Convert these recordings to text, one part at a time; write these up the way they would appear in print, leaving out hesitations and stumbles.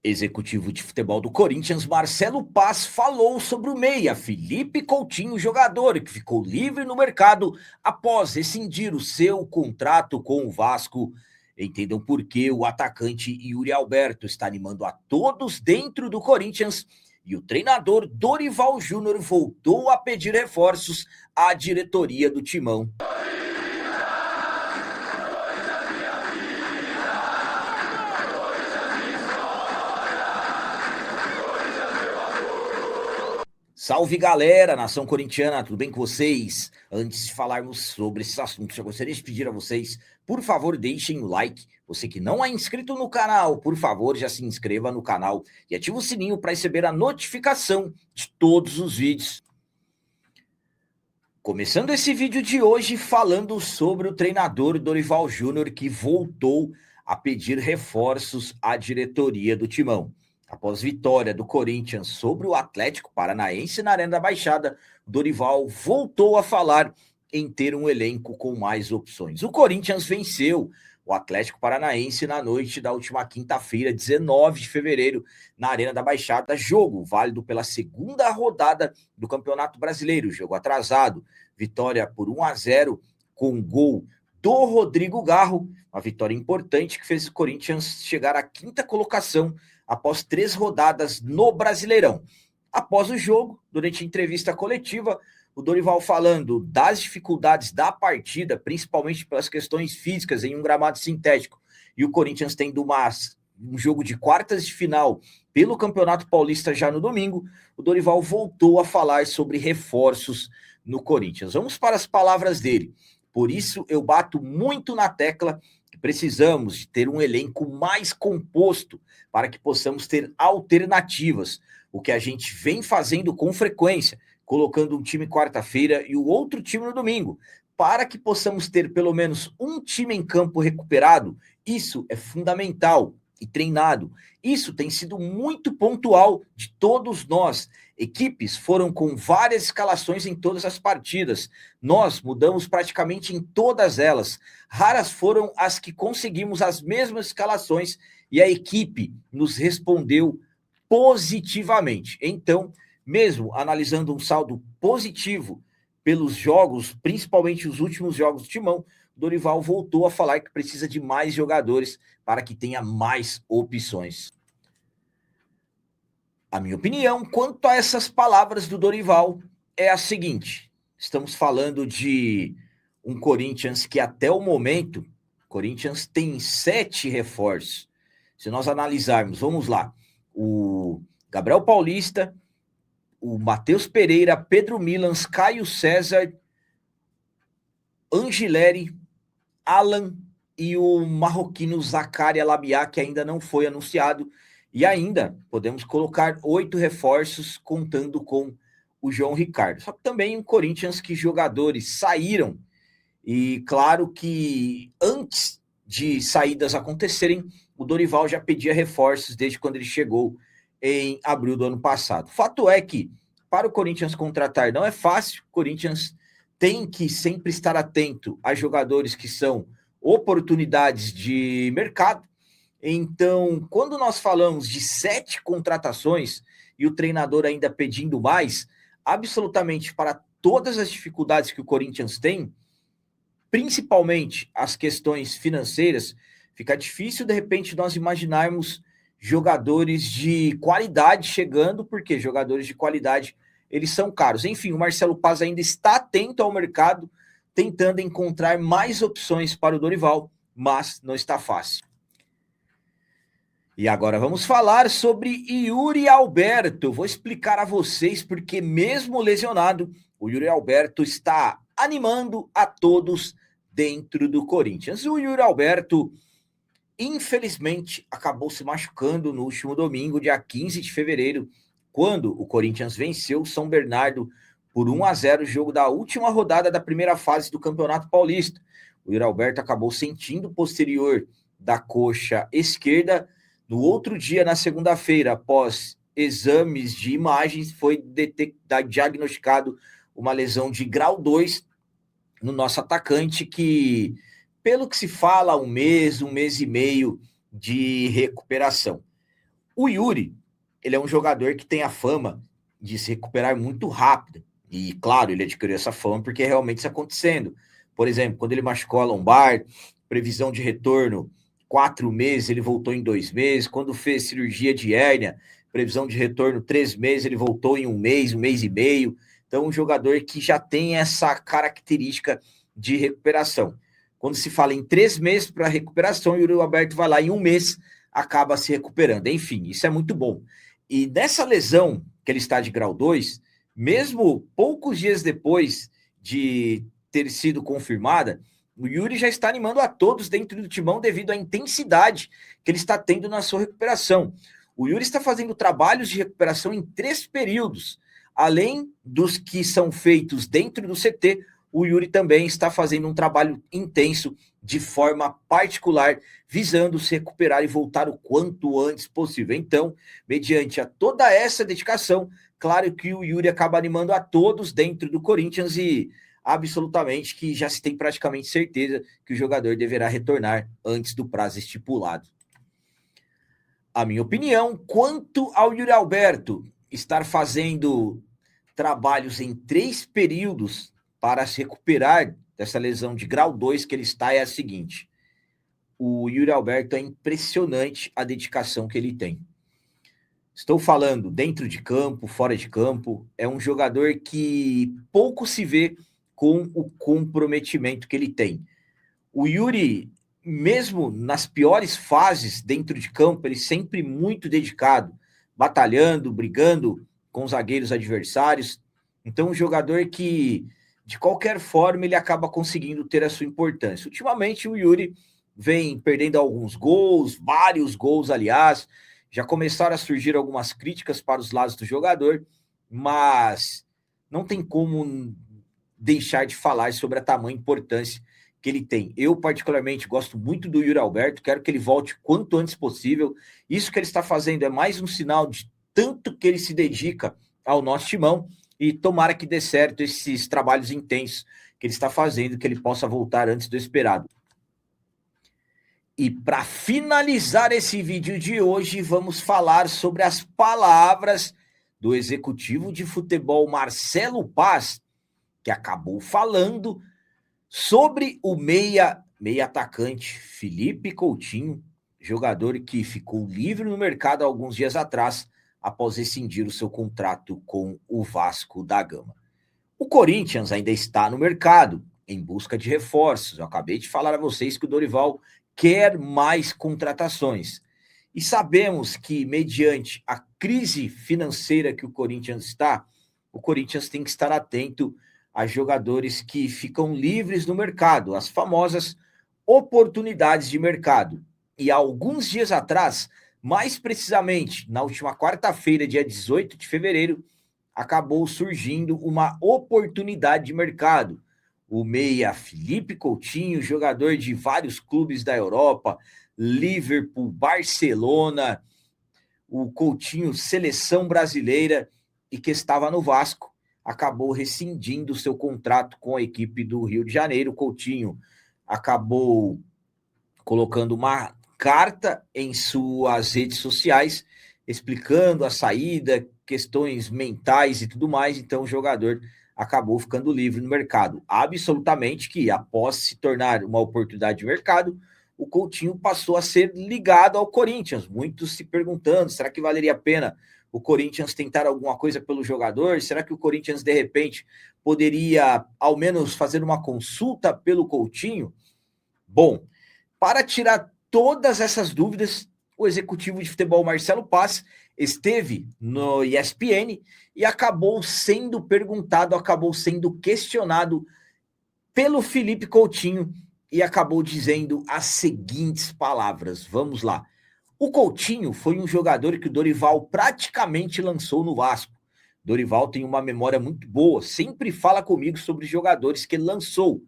Executivo de futebol do Corinthians, Marcelo Paz, falou sobre o meia Felipe Coutinho, jogador que ficou livre no mercado após rescindir o seu contrato com o Vasco. Entendam por que o atacante Yuri Alberto está animando a todos dentro do Corinthians e o treinador Dorival Júnior voltou a pedir reforços à diretoria do Timão. Salve galera, nação corintiana, tudo bem com vocês? Antes de falarmos sobre esses assuntos, eu gostaria de pedir a vocês, por favor, deixem o like. Você que não é inscrito no canal, por favor, já se inscreva no canal e ative o sininho para receber a notificação de todos os vídeos. Começando esse vídeo de hoje falando sobre o treinador Dorival Júnior, que voltou a pedir reforços à diretoria do Timão. Após vitória do Corinthians sobre o Atlético Paranaense na Arena da Baixada, Dorival voltou a falar em ter um elenco com mais opções. O Corinthians venceu o Atlético Paranaense na noite da última quinta-feira, 19 de fevereiro, na Arena da Baixada, jogo válido pela segunda rodada do Campeonato Brasileiro, jogo atrasado, vitória por 1-0 com gol do Rodrigo Garro, uma vitória importante que fez o Corinthians chegar à quinta colocação após 3 rodadas no Brasileirão. Após o jogo, durante a entrevista coletiva, o Dorival falando das dificuldades da partida, principalmente pelas questões físicas em um gramado sintético, e o Corinthians tendo um jogo de quartas de final pelo Campeonato Paulista já no domingo, o Dorival voltou a falar sobre reforços no Corinthians. Vamos para as palavras dele. Por isso, eu bato muito na tecla que precisamos de ter um elenco mais composto para que possamos ter alternativas, o que a gente vem fazendo com frequência, colocando um time quarta-feira e o outro time no domingo, para que possamos ter pelo menos um time em campo recuperado. Isso é fundamental e treinado. Isso tem sido muito pontual de todos nós. Equipes foram com várias escalações em todas as partidas. Nós mudamos praticamente em todas elas. Raras foram as que conseguimos as mesmas escalações e a equipe nos respondeu positivamente. Então, mesmo analisando um saldo positivo pelos jogos, principalmente os últimos jogos do Timão, Dorival voltou a falar que precisa de mais jogadores para que tenha mais opções. A minha opinião quanto a essas palavras do Dorival é a seguinte: estamos falando de um Corinthians que até o momento, Corinthians tem 7 reforços. Se nós analisarmos, vamos lá, o Gabriel Paulista, o Matheus Pereira, Pedro Milans, Caio César, Angileri, Alan e o marroquino Zaccaria Labiá, que ainda não foi anunciado. E ainda podemos colocar 8 reforços, contando com o João Ricardo. Só que também um Corinthians que jogadores saíram. E claro que antes de saídas acontecerem, o Dorival já pedia reforços desde quando ele chegou em abril do ano passado. Fato é que para o Corinthians contratar não é fácil. O Corinthians tem que sempre estar atento a jogadores que são oportunidades de mercado. Então, quando nós falamos de 7 contratações e o treinador ainda pedindo mais, absolutamente para todas as dificuldades que o Corinthians tem, principalmente as questões financeiras, fica difícil de repente nós imaginarmos jogadores de qualidade chegando, porque jogadores de qualidade eles são caros. Enfim, o Marcelo Paz ainda está atento ao mercado, tentando encontrar mais opções para o Dorival, mas não está fácil. E agora vamos falar sobre Yuri Alberto. Vou explicar a vocês porque mesmo lesionado, o Yuri Alberto está animando a todos dentro do Corinthians. O Yuri Alberto, infelizmente, acabou se machucando no último domingo, dia 15 de fevereiro, quando o Corinthians venceu o São Bernardo por 1-0, jogo da última rodada da primeira fase do Campeonato Paulista. O Yuri Alberto acabou sentindo o posterior da coxa esquerda. No outro dia, na segunda-feira, após exames de imagens, foi diagnosticado uma lesão de grau 2 no nosso atacante, que, pelo que se fala, um mês e meio de recuperação. O Yuri, ele é um jogador que tem a fama de se recuperar muito rápido. E, claro, ele adquiriu essa fama porque realmente está acontecendo. Por exemplo, quando ele machucou a lombar, previsão de retorno 4 meses, ele voltou em 2 meses. Quando fez cirurgia de hérnia, previsão de retorno 3 meses, ele voltou em 1 mês e meio. Então, um jogador que já tem essa característica de recuperação. Quando se fala em 3 meses para recuperação, o Yuri Alberto vai lá em 1 mês, acaba se recuperando. Enfim, isso é muito bom. E nessa lesão que ele está de grau 2, mesmo poucos dias depois de ter sido confirmada, o Yuri já está animando a todos dentro do timão devido à intensidade que ele está tendo na sua recuperação. O Yuri está fazendo trabalhos de recuperação em 3 períodos. Além dos que são feitos dentro do CT, o Yuri também está fazendo um trabalho intenso de forma particular, visando se recuperar e voltar o quanto antes possível. Então, mediante a toda essa dedicação, claro que o Yuri acaba animando a todos dentro do Corinthians e absolutamente que já se tem praticamente certeza que o jogador deverá retornar antes do prazo estipulado. A minha opinião, quanto ao Yuri Alberto estar fazendo trabalhos em 3 períodos para se recuperar dessa lesão de grau 2 que ele está, é a seguinte: o Yuri Alberto é impressionante a dedicação que ele tem. Estou falando dentro de campo, fora de campo, é um jogador que pouco se vê com o comprometimento que ele tem. O Yuri, mesmo nas piores fases dentro de campo, ele sempre muito dedicado, batalhando, brigando com os zagueiros adversários. Então, um jogador que, de qualquer forma, ele acaba conseguindo ter a sua importância. Ultimamente, o Yuri vem perdendo alguns gols, vários gols, aliás. Já começaram a surgir algumas críticas para os lados do jogador, mas não tem como deixar de falar sobre a tamanha importância que ele tem. Eu, particularmente, gosto muito do Yuri Alberto, quero que ele volte quanto antes possível. Isso que ele está fazendo é mais um sinal de tanto que ele se dedica ao nosso timão, e tomara que dê certo esses trabalhos intensos que ele está fazendo, que ele possa voltar antes do esperado. E para finalizar esse vídeo de hoje, vamos falar sobre as palavras do executivo de futebol Marcelo Paz, que acabou falando sobre o meia atacante Felipe Coutinho, jogador que ficou livre no mercado há alguns dias atrás, após rescindir o seu contrato com o Vasco da Gama. O Corinthians ainda está no mercado, em busca de reforços. Eu acabei de falar a vocês que o Dorival quer mais contratações. E sabemos que, mediante a crise financeira que o Corinthians está, o Corinthians tem que estar atento a jogadores que ficam livres no mercado, as famosas oportunidades de mercado. E há alguns dias atrás, mais precisamente na última quarta-feira, dia 18 de fevereiro, acabou surgindo uma oportunidade de mercado. O meia Felipe Coutinho, jogador de vários clubes da Europa, Liverpool, Barcelona, o Coutinho, seleção brasileira, e que estava no Vasco, acabou rescindindo seu contrato com a equipe do Rio de Janeiro. O Coutinho acabou colocando uma carta em suas redes sociais, explicando a saída, questões mentais e tudo mais. Então o jogador acabou ficando livre no mercado. Absolutamente que, após se tornar uma oportunidade de mercado, o Coutinho passou a ser ligado ao Corinthians. Muitos se perguntando, será que valeria a pena o Corinthians tentar alguma coisa pelo jogador? Será que o Corinthians, de repente, poderia, ao menos, fazer uma consulta pelo Coutinho? Bom, para tirar todas essas dúvidas, o executivo de futebol Marcelo Paz esteve no ESPN e acabou sendo perguntado, acabou sendo questionado pelo Felipe Coutinho e acabou dizendo as seguintes palavras. Vamos lá. O Coutinho foi um jogador que o Dorival praticamente lançou no Vasco. Dorival tem uma memória muito boa, sempre fala comigo sobre jogadores que ele lançou.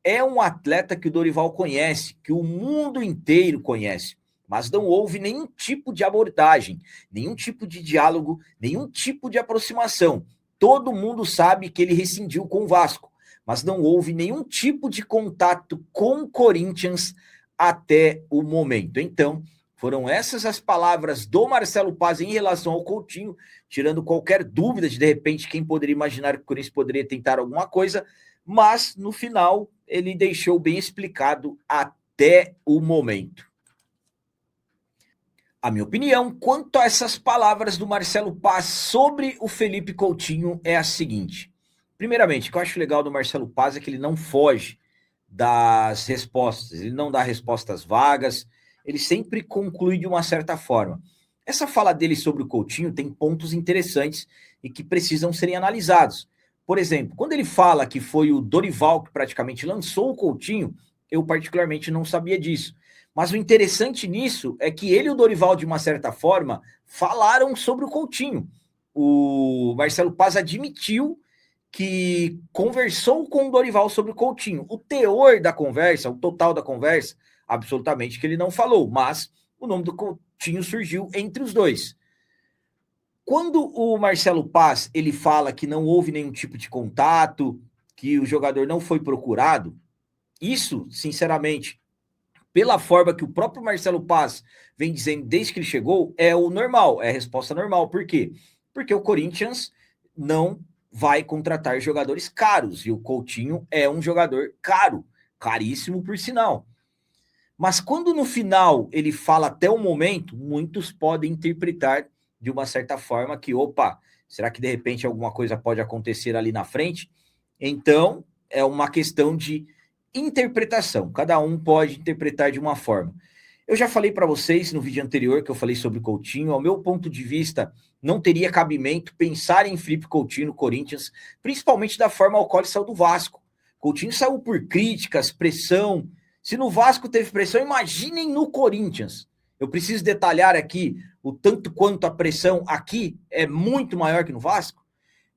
É um atleta que o Dorival conhece, que o mundo inteiro conhece, mas não houve nenhum tipo de abordagem, nenhum tipo de diálogo, nenhum tipo de aproximação. Todo mundo sabe que ele rescindiu com o Vasco, mas não houve nenhum tipo de contato com o Corinthians até o momento. Então, Foram essas as palavras do Marcelo Paz em relação ao Coutinho, tirando qualquer dúvida de repente, quem poderia imaginar que o Corinthians poderia tentar alguma coisa, mas no final ele deixou bem explicado até o momento. A minha opinião quanto a essas palavras do Marcelo Paz sobre o Felipe Coutinho é a seguinte. Primeiramente, o que eu acho legal do Marcelo Paz é que ele não foge das respostas, ele não dá respostas vagas, ele sempre conclui de uma certa forma. Essa fala dele sobre o Coutinho tem pontos interessantes e que precisam serem analisados. Por exemplo, quando ele fala que foi o Dorival que praticamente lançou o Coutinho, eu particularmente não sabia disso. Mas o interessante nisso é que ele e o Dorival, de uma certa forma, falaram sobre o Coutinho. O Marcelo Paz admitiu que conversou com o Dorival sobre o Coutinho. O teor da conversa, o total da conversa, absolutamente que ele não falou, mas o nome do Coutinho surgiu entre os dois. Quando o Marcelo Paz ele fala que não houve nenhum tipo de contato, que o jogador não foi procurado, isso, sinceramente, pela forma que o próprio Marcelo Paz vem dizendo desde que ele chegou, é o normal, é a resposta normal. Por quê? Porque o Corinthians não vai contratar jogadores caros, e o Coutinho é um jogador caro, caríssimo por sinal. Mas quando no final ele fala até o momento, muitos podem interpretar de uma certa forma que, opa, será que de repente alguma coisa pode acontecer ali na frente? Então, é uma questão de interpretação. Cada um pode interpretar de uma forma. Eu já falei para vocês no vídeo anterior que eu falei sobre o Coutinho, ao meu ponto de vista, não teria cabimento pensar em Felipe Coutinho no Corinthians, principalmente da forma ao qual ele saiu do Vasco. Coutinho saiu por críticas, pressão. Se no Vasco teve pressão, imaginem no Corinthians. Eu preciso detalhar aqui o tanto quanto a pressão aqui é muito maior que no Vasco.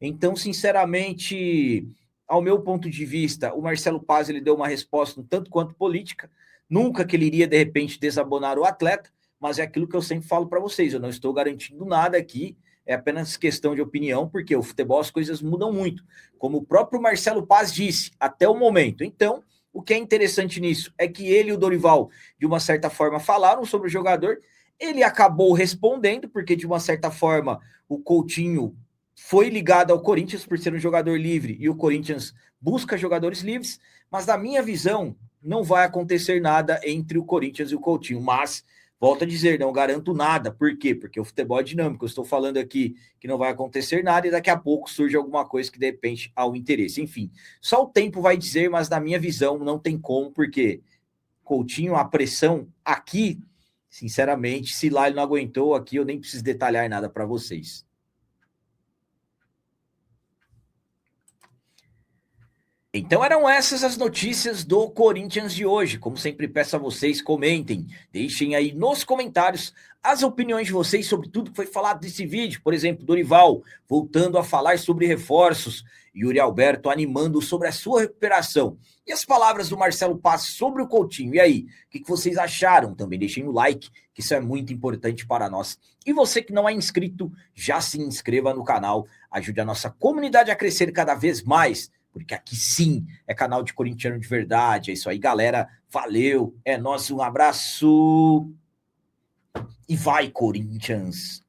Então, sinceramente, ao meu ponto de vista, o Marcelo Paz ele deu uma resposta um tanto quanto política. Nunca que ele iria, de repente, desabonar o atleta, mas é aquilo que eu sempre falo para vocês, eu não estou garantindo nada aqui, é apenas questão de opinião, porque o futebol as coisas mudam muito, como o próprio Marcelo Paz disse, até o momento. Então, o que é interessante nisso é que ele e o Dorival, de uma certa forma, falaram sobre o jogador, ele acabou respondendo, porque de uma certa forma o Coutinho foi ligado ao Corinthians por ser um jogador livre, e o Corinthians busca jogadores livres, mas na minha visão, não vai acontecer nada entre o Corinthians e o Coutinho, mas, volto a dizer, não garanto nada. Por quê? Porque o futebol é dinâmico. Eu estou falando aqui que não vai acontecer nada e daqui a pouco surge alguma coisa que depende ao interesse. Enfim, só o tempo vai dizer, mas na minha visão não tem como, porque Coutinho, a pressão aqui, sinceramente, se lá ele não aguentou, aqui eu nem preciso detalhar nada para vocês. Então eram essas as notícias do Corinthians de hoje. Como sempre peço a vocês, comentem, deixem aí nos comentários as opiniões de vocês sobre tudo que foi falado nesse vídeo. Por exemplo, Dorival voltando a falar sobre reforços, Yuri Alberto animando sobre a sua recuperação. E as palavras do Marcelo Paz sobre o Coutinho. E aí, o que vocês acharam? Também deixem o like, que isso é muito importante para nós. E você que não é inscrito, já se inscreva no canal, ajude a nossa comunidade a crescer cada vez mais, porque aqui sim é canal de corintiano de verdade. É isso aí, galera. Valeu, é nóis, um abraço. E vai, Corinthians!